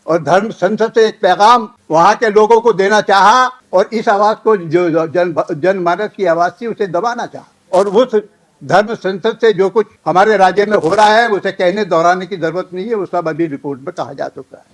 और धर्म संसद से एक पैगाम वहाँ के लोगों को देना चाहा और इस आवाज को जो जनमानस की आवाज थी उसे दबाना चाहा। और उस धर्म संसद से जो कुछ हमारे राज्य में हो रहा है उसे कहने दोहराने की जरूरत नहीं है, वो सब अभी रिपोर्ट में कहा जा चुका है।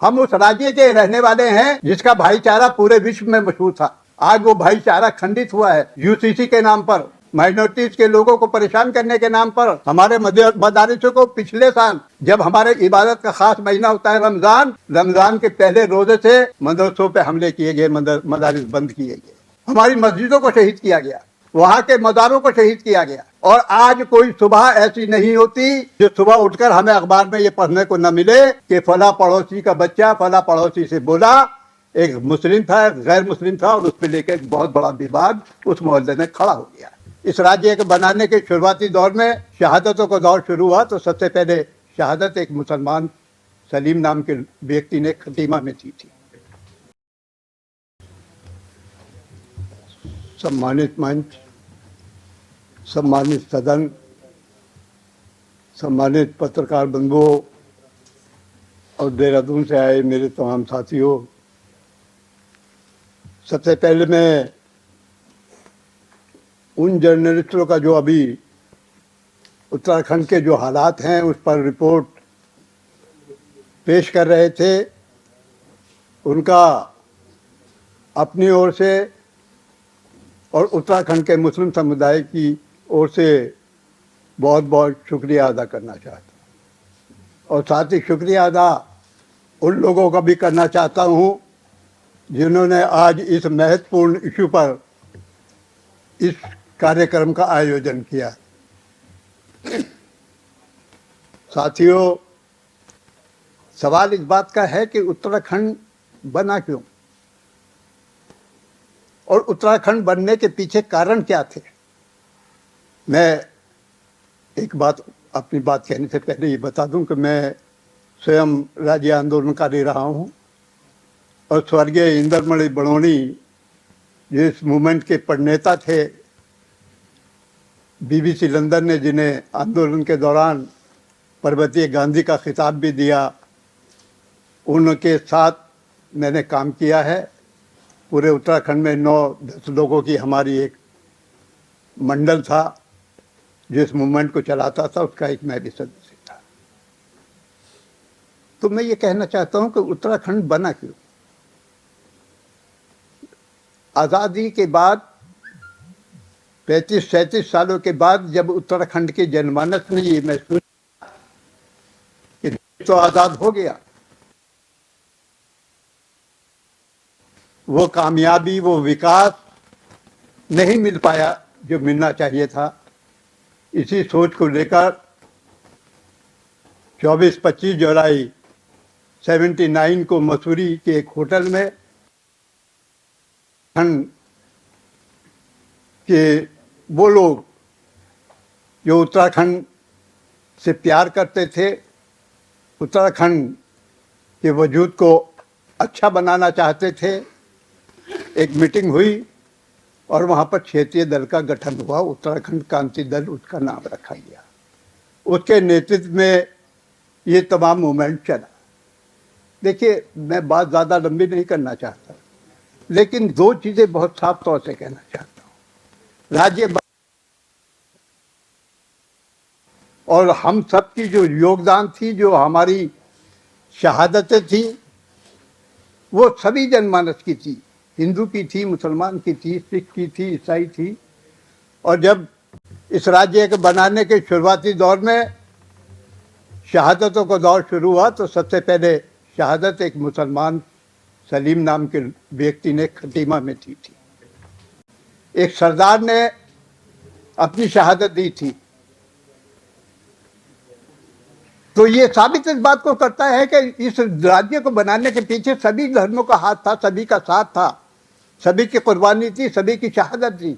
हम उस राज्य के रहने वाले हैं जिसका भाईचारा पूरे विश्व में मशहूर था। आज वो भाईचारा खंडित हुआ है यूसीसी के नाम पर, माइनॉरिटीज के लोगों को परेशान करने के नाम पर। हमारे मदारिसों को पिछले साल जब हमारे इबादत का खास महीना होता है रमजान के पहले रोजे से मदरसों पे हमले किए गए, मदारिस बंद किए गए, हमारी मस्जिदों को शहीद किया गया, वहां के मज़ारों को शहीद किया गया। और आज कोई सुबह ऐसी नहीं होती जो सुबह उठकर हमें अखबार में ये पढ़ने को न मिले कि फला पड़ोसी का बच्चा फला पड़ोसी से बोला, एक मुस्लिम था एक गैर मुस्लिम था, और उस पर लेकर एक बहुत बड़ा विवाद उस मोहल्ले में खड़ा हो गया। इस राज्य के बनाने के शुरुआती दौर में शहादतों का दौर शुरू हुआ तो सबसे पहले शहादत एक मुसलमान सलीम नाम के व्यक्ति ने खतीमा में दी थी। सम्मानित मंच, सम्मानित सदन, सम्मानित पत्रकार बंधुओं और देहरादून से आए मेरे तमाम साथियों, सबसे पहले मैं उन जर्नलिस्टों का जो अभी उत्तराखंड के जो हालात हैं उस पर रिपोर्ट पेश कर रहे थे, उनका अपनी ओर से और उत्तराखंड के मुस्लिम समुदाय की ओर से बहुत बहुत शुक्रिया अदा करना चाहता हूँ। और साथ ही शुक्रिया अदा उन लोगों का भी करना चाहता हूँ जिन्होंने आज इस महत्वपूर्ण इशू पर इस कार्यक्रम का आयोजन किया। साथियों, सवाल इस बात का है कि उत्तराखंड बना क्यों और उत्तराखंड बनने के पीछे कारण क्या थे। मैं एक बात अपनी बात कहने से पहले ये बता दूं कि मैं स्वयं राज्य आंदोलनकारी रहा हूं और स्वर्गीय इंदरमणि बड़ोनी जिस मूवमेंट के प्रणेता थे, बीबीसी लंदन ने जिन्हें आंदोलन के दौरान पर्वतीय गांधी का खिताब भी दिया, उनके साथ मैंने काम किया है। पूरे उत्तराखंड में 9-10 लोगों की हमारी एक मंडल था जिस मूवमेंट को चलाता था, उसका एक मैं भी सदस्य था। तो मैं ये कहना चाहता हूं कि उत्तराखंड बना क्यों। आज़ादी के बाद 35-37 सालों के बाद जब उत्तराखंड के जनमानस ने ये महसूस कि तो आज़ाद हो गया, वो कामयाबी वो विकास नहीं मिल पाया जो मिलना चाहिए था। इसी सोच को लेकर 24-25 जुलाई 79 को मसूरी के एक होटल में कि वो लोग जो उत्तराखंड से प्यार करते थे, उत्तराखंड के वजूद को अच्छा बनाना चाहते थे, एक मीटिंग हुई और वहाँ पर क्षेत्रीय दल का गठन हुआ, उत्तराखंड क्रांति दल उसका नाम रखा गया। उसके नेतृत्व में ये तमाम मूवमेंट चला। देखिए, मैं बात ज़्यादा लंबी नहीं करना चाहता, लेकिन दो चीज़ें बहुत साफ तौर से कहना चाहता हूँ। राज्य और हम सब की जो योगदान थी, जो हमारी शहादतें थी, वो सभी जनमानस की थी, हिंदू की थी, मुसलमान की थी, सिख की थी, ईसाई थी। और जब इस राज्य के बनाने के शुरुआती दौर में शहादतों का दौर शुरू हुआ तो सबसे पहले शहादत एक मुसलमान सलीम नाम के व्यक्ति ने खतीमा में दी थी। एक सरदार ने अपनी शहादत दी थी। तो ये साबित इस बात को करता है कि इस राज्य को बनाने के पीछे सभी धर्मों का हाथ था, सभी का साथ था, सभी की कुर्बानी थी, सभी की शहादत थी।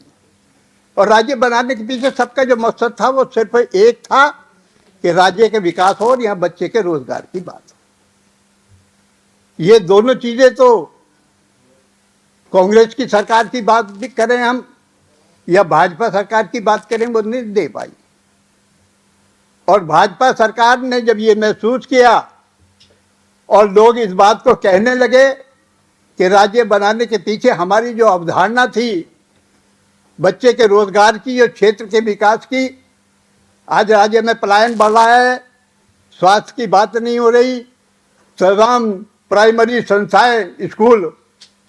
और राज्य बनाने के पीछे सबका जो मकसद था वो सिर्फ एक था कि राज्य के विकास हो और यहाँ बच्चे के रोजगार की बात हो। ये दोनों चीजें तो कांग्रेस की सरकार की बात भी करें हम या भाजपा सरकार की बात करें, वो नहीं दे पाई। और भाजपा सरकार ने जब ये महसूस किया और लोग इस बात को कहने लगे कि राज्य बनाने के पीछे हमारी जो अवधारणा थी बच्चे के रोजगार की और क्षेत्र के विकास की, आज राज्य में पलायन बढ़ रहा है, स्वास्थ्य की बात नहीं हो रही, तमाम प्राइमरी संस्थाएं स्कूल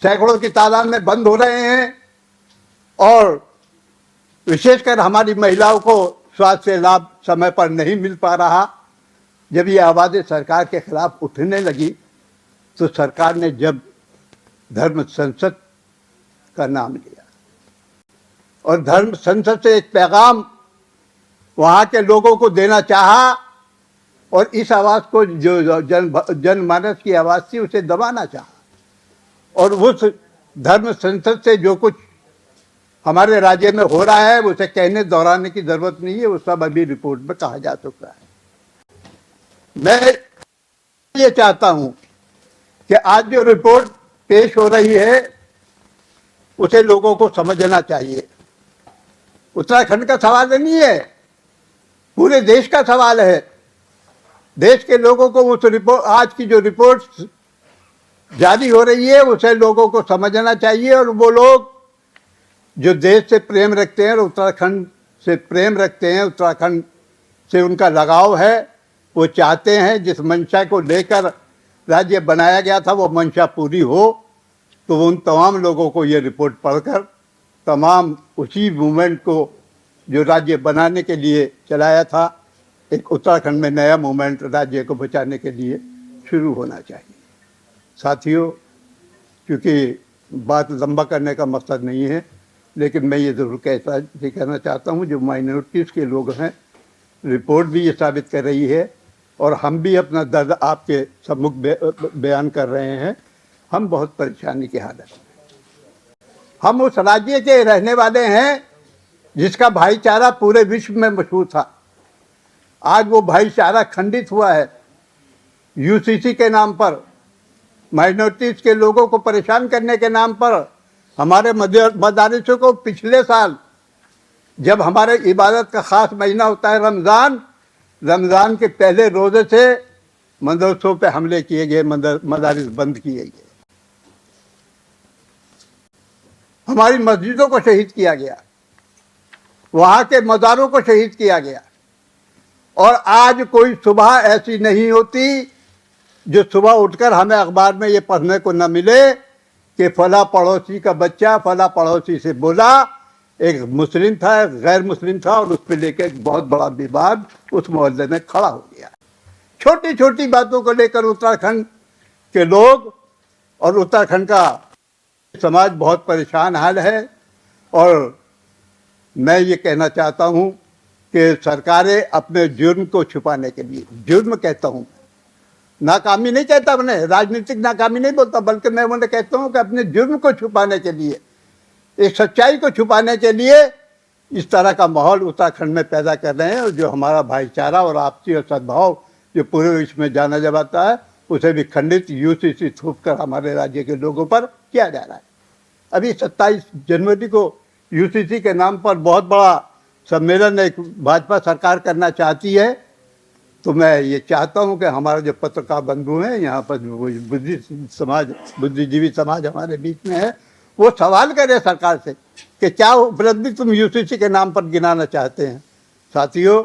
सैकड़ों की तादाद में बंद हो रहे हैं और विशेषकर हमारी महिलाओं को स्वास्थ्य लाभ समय पर नहीं मिल पा रहा। जब ये आवाज़ें सरकार के खिलाफ उठने लगी तो सरकार ने जब धर्म संसद का नाम लिया और धर्म संसद से एक पैगाम वहाँ के लोगों को देना चाहा और इस आवाज़ को जो जनमानस की आवाज़ थी उसे दबाना चाहा और उस धर्म संसद से जो कुछ हमारे राज्य में हो रहा है उसे कहने दोहराने की जरूरत नहीं है, वो सब अभी रिपोर्ट में कहा जा चुका है। मैं ये चाहता हूं कि आज जो रिपोर्ट पेश हो रही है उसे लोगों को समझना चाहिए। उत्तराखंड का सवाल नहीं है, पूरे देश का सवाल है। देश के लोगों को उस रिपोर्ट, आज की जो रिपोर्ट जारी हो रही है उसे लोगों को समझना चाहिए और वो लोग जो देश से प्रेम रखते हैं और उत्तराखंड से प्रेम रखते हैं, उत्तराखंड से उनका लगाव है, वो चाहते हैं जिस मंशा को लेकर राज्य बनाया गया था वो मंशा पूरी हो, तो उन तमाम लोगों को ये रिपोर्ट पढ़कर तमाम उसी मूवमेंट को जो राज्य बनाने के लिए चलाया था, एक उत्तराखंड में नया मूवमेंट राज्य को बचाने के लिए शुरू होना चाहिए। साथियों, क्योंकि बात लंबा करने का मकसद नहीं है, लेकिन मैं ये ज़रूर कहना चाहता हूँ, जो माइनॉरिटीज़ के लोग हैं, रिपोर्ट भी ये साबित कर रही है और हम भी अपना दर्द आपके सम्मुख बयान कर रहे हैं। हम बहुत परेशानी की हालत में, हम उस राज्य के रहने वाले हैं जिसका भाईचारा पूरे विश्व में मशहूर था। आज वो भाईचारा खंडित हुआ है यूसीसी के नाम पर, माइनॉरिटीज़ के लोगों को परेशान करने के नाम पर। हमारे मदारिसों को पिछले साल जब हमारे इबादत का ख़ास महीना होता है रमज़ान के पहले रोज़े से मदरसों पे हमले किए गए, मदारिस बंद किए गए, हमारी मस्जिदों को शहीद किया गया, वहाँ के मज़ारों को शहीद किया गया। और आज कोई सुबह ऐसी नहीं होती जो सुबह उठकर हमें अखबार में ये पढ़ने को न मिले कि फला पड़ोसी का बच्चा फला पड़ोसी से बोला, एक मुस्लिम था एक गैर मुस्लिम था और उस पर लेकर एक बहुत बड़ा विवाद उस मोहल्ले में खड़ा हो गया। छोटी छोटी बातों को लेकर उत्तराखंड के लोग और उत्तराखंड का समाज बहुत परेशान हाल है। और मैं ये कहना चाहता हूँ कि सरकारें अपने जुर्म को छुपाने के लिए, जुर्म कहता हूँ, नाकामी नहीं कहता, मैंने राजनीतिक नाकामी नहीं बोलता, बल्कि मैं उन्हें कहता हूँ कि अपने जुर्म को छुपाने के लिए, एक सच्चाई को छुपाने के लिए इस तरह का माहौल उत्तराखंड में पैदा कर रहे हैं। और जो हमारा भाईचारा और आपसी और सद्भाव जो पूरे विश्व में जाना जाता है उसे भी खंडित यूसीसी थूप कर हमारे राज्य के लोगों पर किया जा रहा है। अभी 27 जनवरी को यूसीसी के नाम पर बहुत बड़ा सम्मेलन एक भाजपा सरकार करना चाहती है, तो मैं ये चाहता हूँ कि हमारा जो पत्रकार बंधु हैं यहाँ पर, बुद्धिजीवी समाज हमारे बीच में है, वो सवाल करे सरकार से कि क्या उपलब्धि तुम यूसीसी के नाम पर गिनाना चाहते हैं। साथियों,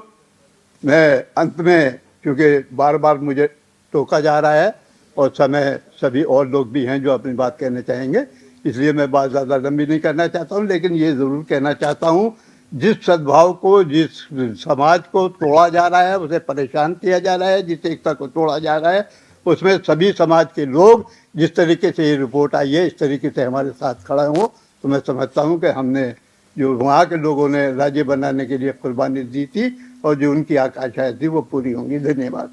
मैं अंत में, क्योंकि बार बार मुझे टोका जा रहा है और समय सभी और लोग भी हैं जो अपनी बात कहना चाहेंगे, इसलिए मैं बात ज़्यादा लंबी नहीं करना चाहता हूँ, लेकिन ये ज़रूर कहना चाहता हूँ, जिस सद्भाव को, जिस समाज को तोड़ा जा रहा है, उसे परेशान किया जा रहा है, जिस एकता को तोड़ा जा रहा है, उसमें सभी समाज के लोग जिस तरीके से ये रिपोर्ट आई है इस तरीके से हमारे साथ खड़ा हो, तो मैं समझता हूँ कि हमने जो वहाँ के लोगों ने राज्य बनाने के लिए कुर्बानी दी थी और जो उनकी आकांक्षाएं थी वो पूरी होंगी। धन्यवाद।